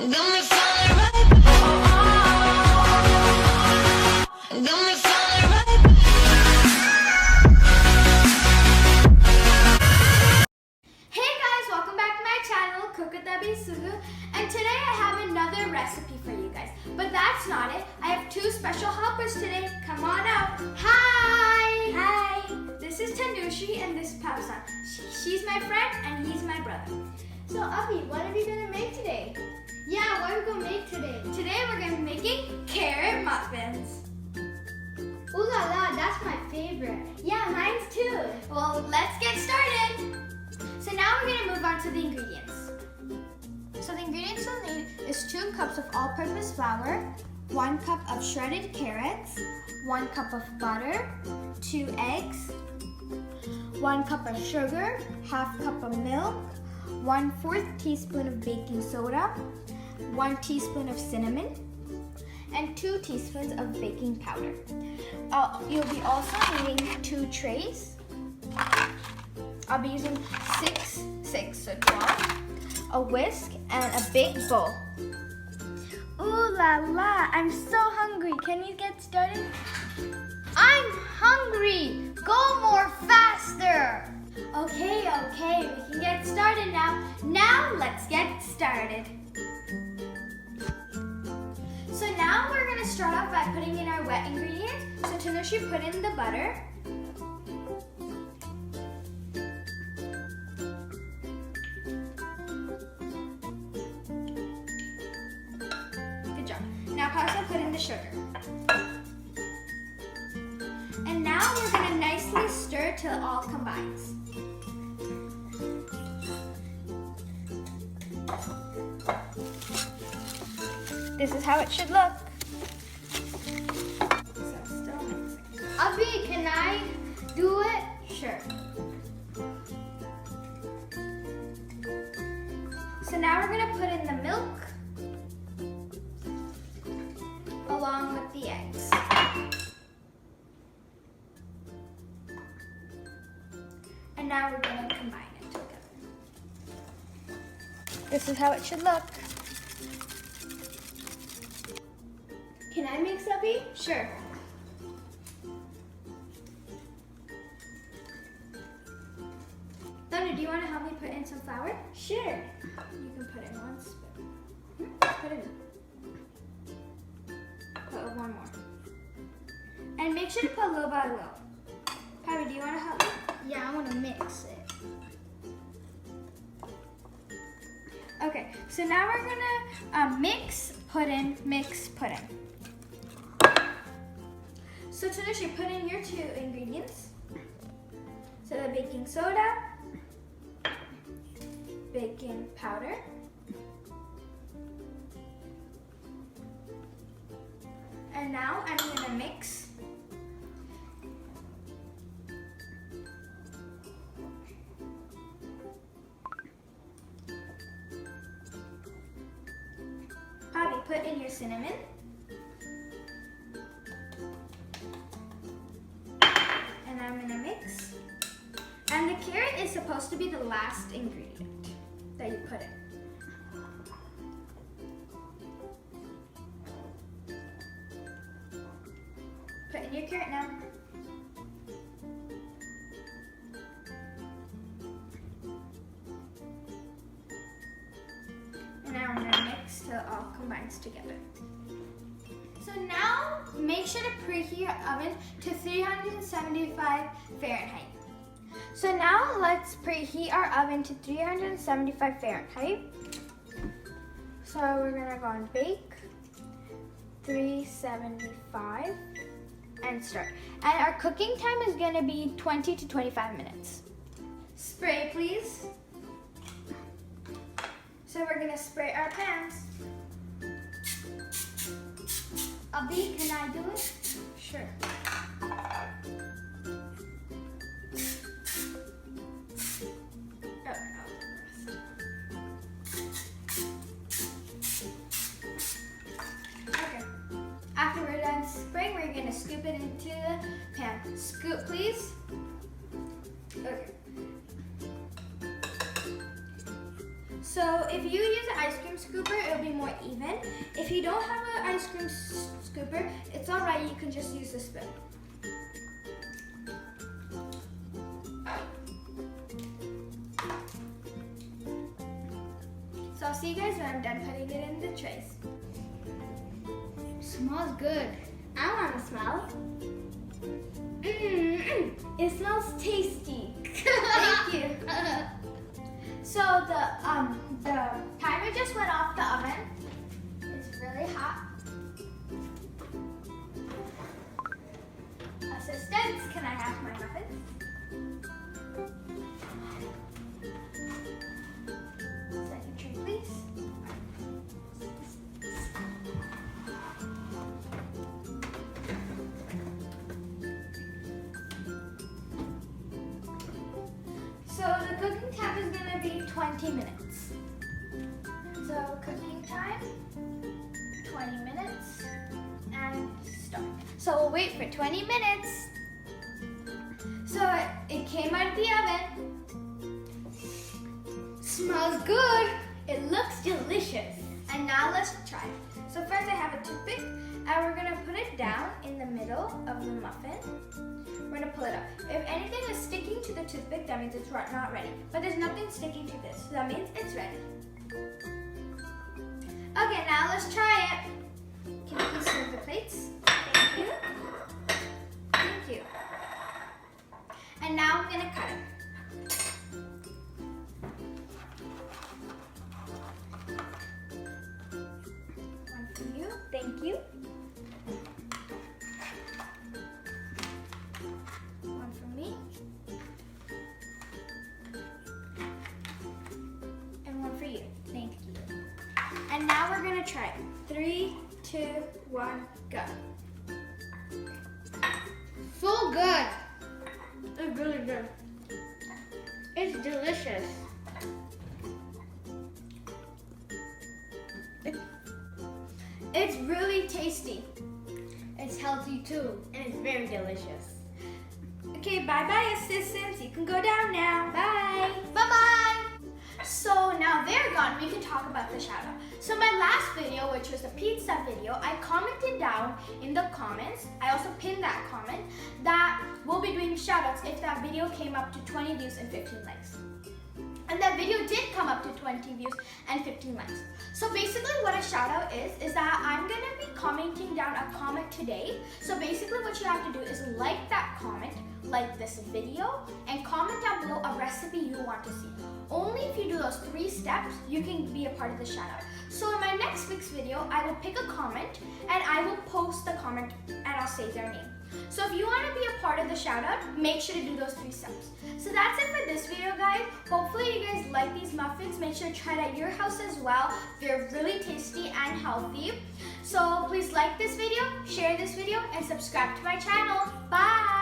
Got me falling right back. Got me falling right back. Hey guys, welcome back to my channel, Kokatabi Sugu, and today I have another recipe for you guys. But that's not it. I have two special helpers today. Come on out. Hi! Hi! This is Tanushi and this is Pausan. She's my friend and he's my brother. So Abhi, what are we gonna make today? Yeah, what are we gonna make today? Today we're gonna be making carrot muffins. Ooh la la, that's my favorite. Yeah, mine's too. Well, let's get started. So now we're gonna move on to the ingredients. So the ingredients we'll need is 2 cups of all-purpose flour, 1 cup of shredded carrots, 1 cup of butter, 2 eggs, 1 cup of sugar, half cup of milk, 1/4 teaspoon of baking soda, 1 teaspoon of cinnamon, and 2 teaspoons of baking powder. You'll be also needing 2 trays. I'll be using 6, 12, a whisk, and a big bowl. Ooh la la, I'm so hungry. Can we get started? I'm hungry. Go more faster. Okay, we can get started now. Now let's get started. So now we're gonna start off by putting in our wet ingredients. So Tanushi, put in the butter. Good job. Now Pausa, put in the sugar. And now we're gonna nicely stir till it all combines. This is how it should look. So still mixing. Abhi, can I do it? Sure. So now we're gonna put in the milk along with the eggs. And now we're gonna combine it together. This is how it should look. Can I mix, Abhi? Sure. Thunder, do you want to help me put in some flour? Sure. You can put in 1 spoon. Put it in. Put 1 more. And make sure to put a little by little. Pavi, do you want to help me? Yeah, I want to mix it. Okay, so now we're gonna mix, put in, mix, put in. So Tanushi, put in your 2 ingredients. So the baking soda, baking powder, and now I'm gonna mix. Abhi, put in your cinnamon. And I'm gonna mix. And the carrot is supposed to be the last ingredient that you put in. Put in your carrot now. And now I'm gonna mix till it all combines together. So now, make sure to preheat your oven to 375 Fahrenheit. So now let's preheat our oven to 375 Fahrenheit. So we're gonna go on bake, 375, and start. And our cooking time is gonna be 20 to 25 minutes. Spray, please. So we're gonna spray our pans. Abhi, can I do it? Sure. Okay. After we're done spraying, we're gonna scoop it into the pan. Scoop, please. Okay. So if you use an ice cream scooper, it'll be more even. If you don't have an ice cream scooper, it's all right. You can just use the spoon. So I'll see you guys when I'm done putting it in the trays. Smells good. I want to smell. It smells tasty. Thank you. So the timer just went off the oven. It's really hot. Assistants, can I have my muffins? Second tray, please. So the cooking time is going to be 20 minutes. So cooking time, 20 minutes, and start. So we'll wait for 20 minutes. So it came out of the oven. Smells good. It looks delicious. And now let's try it. So first I have a toothpick, and we're going to put it down in the middle of the muffin. We're going to pull it up. If anything is sticking to the toothpick, that means it's not ready. But there's nothing sticking to this, so that means it's ready. Okay, now let's try it. Can you please serve the plates? Thank you. Thank you. And now I'm going to cut it. One for you. Thank you. One for me. And one for you. Thank you. And now we're going to try it. 3, 2, 1, go. So good. It's really good. It's delicious. It's really tasty. It's healthy too, and it's very delicious. Okay, bye-bye assistants. You can go down now. Bye. Bye-bye. So now they're gone, we can talk about the shout out. So my last video, which was the pizza video, I commented down in the comments, I also pinned that comment, that we'll be doing shout outs if that video came up to 20 views and 15 likes. And that video did come up to 20 views and 15 likes. So basically what a shout out is that I'm gonna be commenting down a comment today. So basically what you have to do is like that comment, like this video, and comment down below a recipe you want to see. Only if you do those 3 steps, you can be a part of the shout out. So in my next week's video, I will pick a comment and I will post the comment and I'll say their name. So if you want to be a part of the shout out, make sure to do those 3 steps. So that's it for this video, guys. Hopefully you guys like these muffins. Make sure to try it at your house as well. They're really tasty and healthy. So please like this video, share this video, and subscribe to my channel. Bye!